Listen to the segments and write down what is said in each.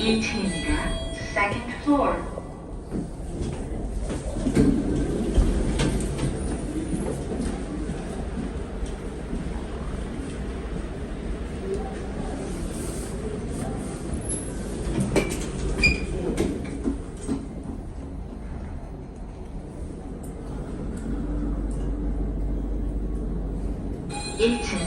1층입니다. Second floor. (1층)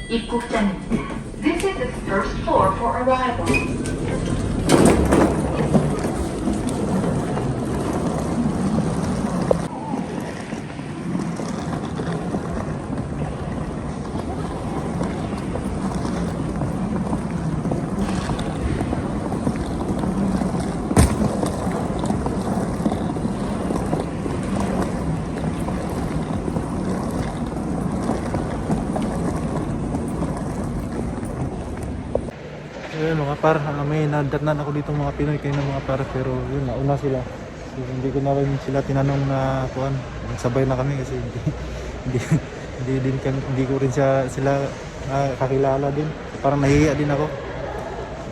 입국장입니다. This is the first floor for arrival. Ayun mga par, may nadatnan ako dito mga Pinoy kayo ng mga par, pero yun, nauna sila. So, hindi ko na rin sila tinanong na kuan, sabay na kami kasi hindi, hindi ko rin sila kakilala din. Parang nahihiya din ako.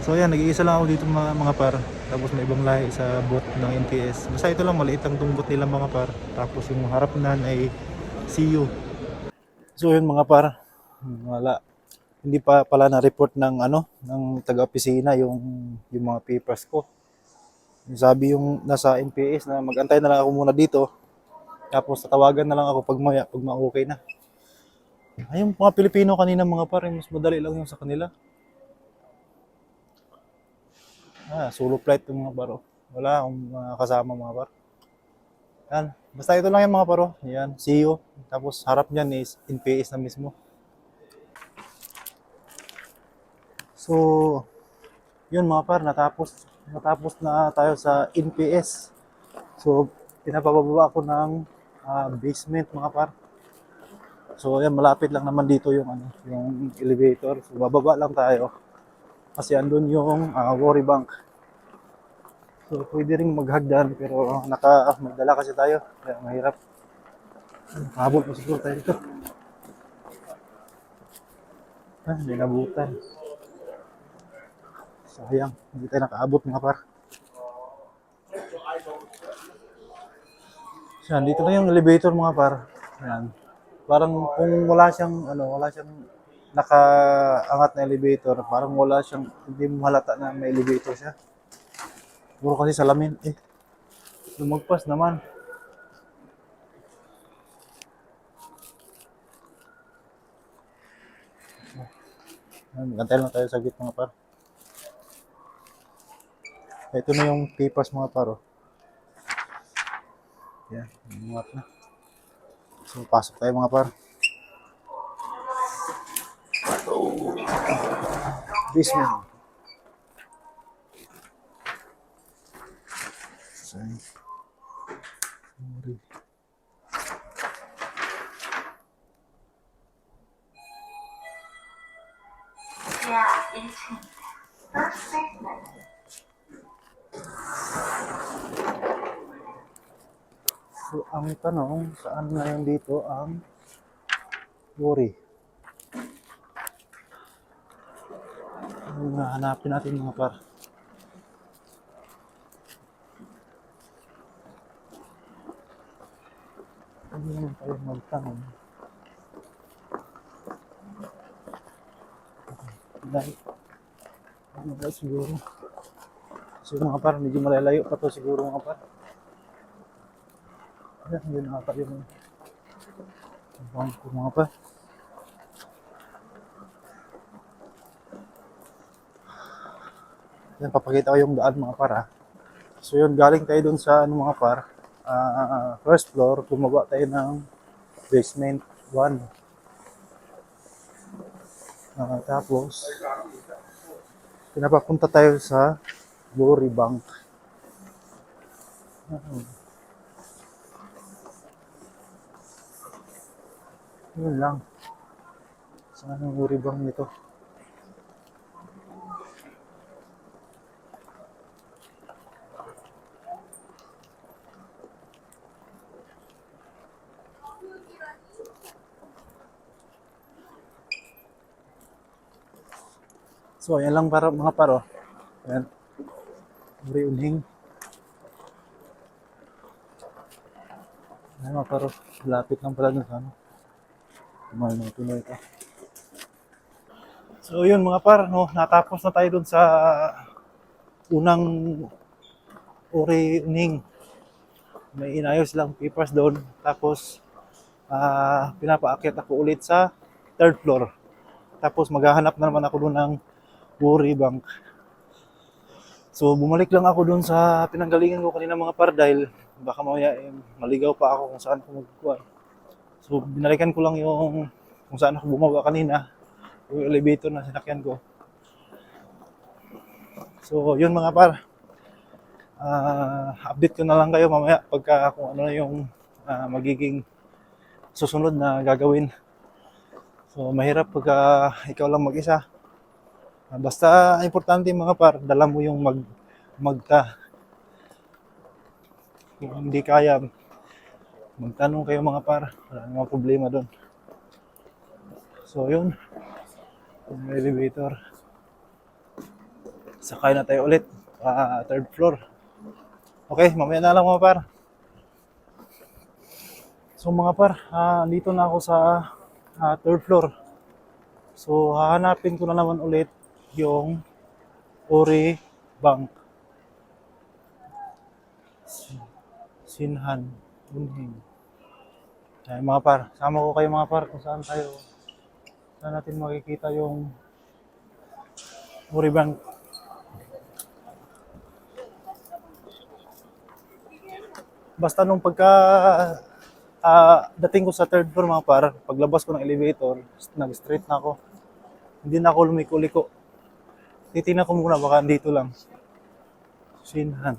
So yan, nag-iisa lang ako dito mga par. Tapos may ibang lahi sa booth ng NTS. Basta ito lang, maliit ang tumbot nila mga par. Tapos yung harap nan ay CU. So yun mga par, wala. Hindi pa pala na-report ng ng taga-opisina yung mga papers ko. Sabi yung nasa NPS na mag-antay na lang ako muna dito. Tapos tatawagan na lang ako pag ma-okay na. Ay, yung mga Pilipino kanina mga par, mas madali lang yung sa kanila. Solo flight yung mga paro. Wala akong kasama mga par. Yan. Basta ito lang yung mga paro. Yan, see you. Tapos harap niyan is NPS na mismo. So, yun mga par, natapos na tayo sa NPS. So, pinapababa ako ng basement mga par. So, yan, malapit lang naman dito yung elevator. So, bababa lang tayo. Kasi andun yung worry bank. So, pwede ring maghagdan pero magdala kasi tayo. Kaya mahirap. Habol pa siguro tayo dito. Hindi nabutan. Sayang, hindi tayo nakaabot mga par. Yan, dito na yung elevator mga par. Yan. Parang kung wala siyang nakaangat na elevator, parang hindi mo halata na may elevator siya. Puro kasi salamin. Lumagpas naman. Gantay lang tayo sa git mga par. Ito na yung papers mga paro. Yan, umuwat na. So, pasok tayo mga par. Basement. Sorry. Yeah, 1층. First basement. So, ang tanong, saan ngayon dito ang worry? Hanapin natin mga par. Hindi naman tayo magtanong. Dahil, ba siguro? So mga par, medyo malalayo pa to siguro mga par. Hindi nakaka yung bangko mga par. Yan, papakita ko yung daan mga par ha. So yun, galing tayo dun sa mga par. First floor, bumaba tayo ng basement 1. Tapos, pinapapunta tayo sa worry bank. Yun lang. Saan ang worry bank nito? So, yan lang para mga paro. Yan. Uri Uning. Ay, mga par, lapit lang pala dun sa ano. Tumal na tuloy ito. So yun mga par, no, natapos na tayo dun sa unang Uri Uning. May inayos lang papers doon. Tapos pinapaakyat ako ulit sa third floor. Tapos maghahanap na naman ako doon ng Uri Bank. So bumalik lang ako doon sa pinanggalingan ko kanina mga par dahil baka mamaya maligaw pa ako kung saan ko magkukuha. So binalikan ko lang yung kung saan ako bumaba kanina, yung elevator na sinakyan ko. So yun mga par, update ko na lang kayo mamaya pagka kung ano na yung magiging susunod na gagawin. So mahirap pagka ikaw lang mag-isa. Basta importante mga par, dala mo yung magta. Kung hindi kaya, magtanong kayo mga par, wala namang problema doon. So yun, yung elevator. Sakay na tayo ulit, third floor. Okay, mamaya na lang mga par. So mga par, dito na ako sa third floor. So hahanapin ko na naman ulit yung Uri Bank. Sinhan, Unhing. Ay mga par, sama ko kayo mga par kung saan natin makikita yung Uri Bank. Basta nung dating ko sa third floor mga par, paglabas ko ng elevator, nag-straight na ako. Hindi na ako lumiko-liko. Titingnan ko muna baka dito lang. Sinhan.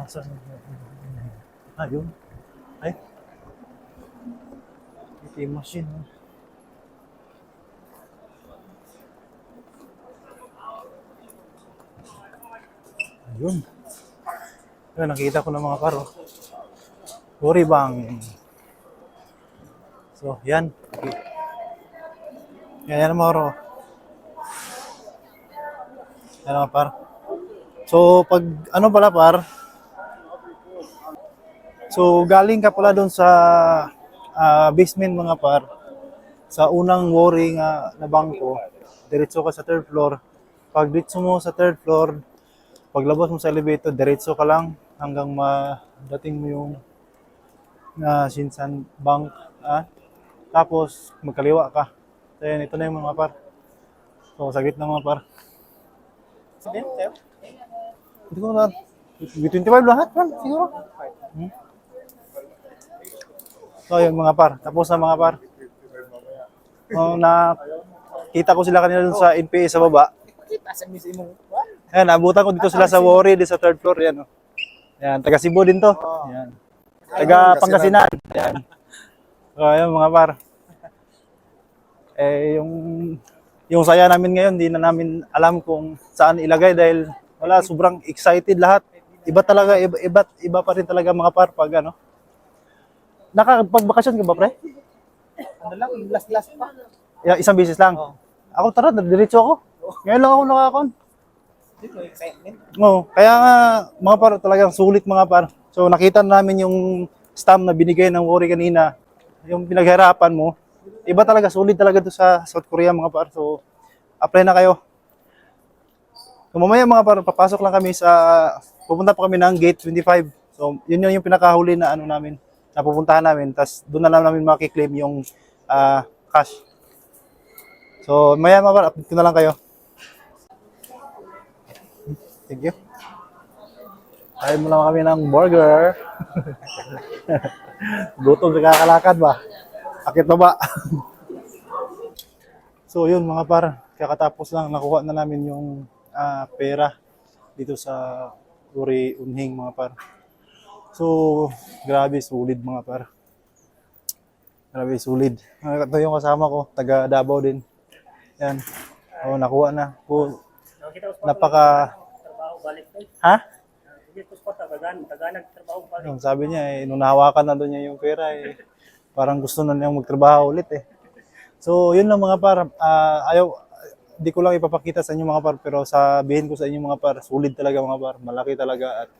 Saan? Yun. Ay. ATM machine. Ayun. Ayun, nakita ko ng mga karo. Uri Bank. So, yan. Yan mga karo. Yan mga par. So, pag ano pala par, so galing ka pala doon sa basement mga par, sa unang Uri nga na bangko, diretso ka sa third floor. Pag diretso mo sa third floor, paglabas mo sa elevator, diretso ka lang hanggang madating mo yung Sinhan Bank. Tapos magkaliwa ka. So yan, ito na yung mga par. So sa gitna mga par. Hindi ko na. 25 lahat man, siguro. So yun mga par. Tapos na mga par. Kita ko sila kanina dun sa NPA sa baba. Ayan, abutan ko dito sila sa Uri, dito sa third floor. Yan, oh. Yan, taga Cebu din to. Yan. Taga Pangasinan. Yan. So, ayan mga par. Yung saya namin ngayon, di na namin alam kung saan ilagay dahil wala, sobrang excited lahat. Iba talaga, iba pa rin talaga mga par pag ano. Nakapag-bakasyon ka ba, pre? Ano lang, last pa. Isang beses lang. Ako tara, diretso ako. Ngayon lang ako nakakon. Dito, excitement. No, kaya nga mga par talagang sulit mga par. So nakita namin yung stamp na binigay ng Uri kanina, yung pinaghirapan mo. Iba talaga, sulit talaga to sa South Korea mga par. So apply na kayo. So mamaya mga par, papasok lang kami pupunta pa kami ng gate 25. So yun yung pinakahuli na ano namin, na pupuntahan namin. Tapos doon na lang namin makiklaim yung cash. So maya mga par, update ko na lang kayo. Thank you. Ayaw mo lang kami ng burger. Gutom sa kakalakad ba? Akit ba ba? So yun mga par, kakatapos lang nakuha na namin yung pera dito sa Uri Unhing mga par. So grabe, solid mga par. Grabe, solid. Ito yung kasama ko, taga Davao din. Yan. Nakuha na. napaka... Trabaho balik ko. Ha? Dito pa taga trabaho balik. Yung sabi niya, nung nahawakan na doon niya yung pera, parang gusto na niyang magtrabaho ulit eh. So, yun lang mga par. Di ko lang ipapakita sa inyo mga par, pero sabihin ko sa inyo mga par, sulit talaga mga par, malaki talaga. At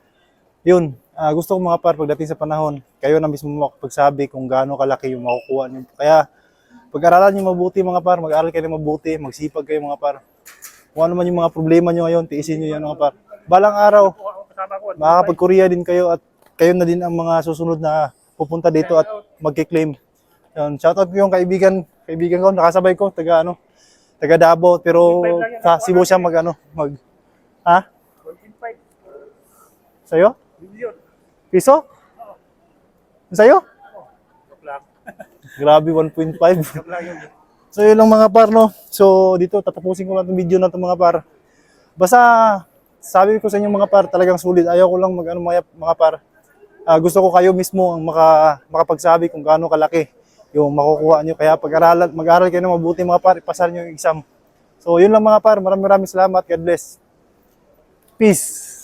yun, gusto ko mga par, pagdating sa panahon, kayo na mismo makapagsabi kung gaano kalaki yung makukuha niyo. Kaya, pag-aralan niyo mabuti mga par, mag-aral kayo mabuti, magsipag kayo mga par. Kung ano man yung mga problema niyo ngayon, tiisin niyo yan mga par. Balang araw, Kasama ko. makakapag-Korea din kayo at kayo na din ang mga susunod na pupunta dito at magki-claim. Yun, shoutout ko yung kaibigan ko, nakasabay ko, taga Davao, pero sa Cebu siya ha? 1.5 Sa'yo? million. Piso? Sa'yo? Joke lang. Grabe, 1.5. Joke lang yun. So yun lang mga par, no? So dito, tatapusin ko lang itong video na ito mga par. Basta, sabi ko sa inyo mga par, talagang sulit. Ayaw ko lang mga par. Gusto ko kayo mismo ang makapagsabi kung gaano kalaki yung makukuha nyo. Kaya mag-aral kayo na mabuti mga par, ipasar nyo yung exam. So yun lang mga par, maraming salamat. God bless. Peace.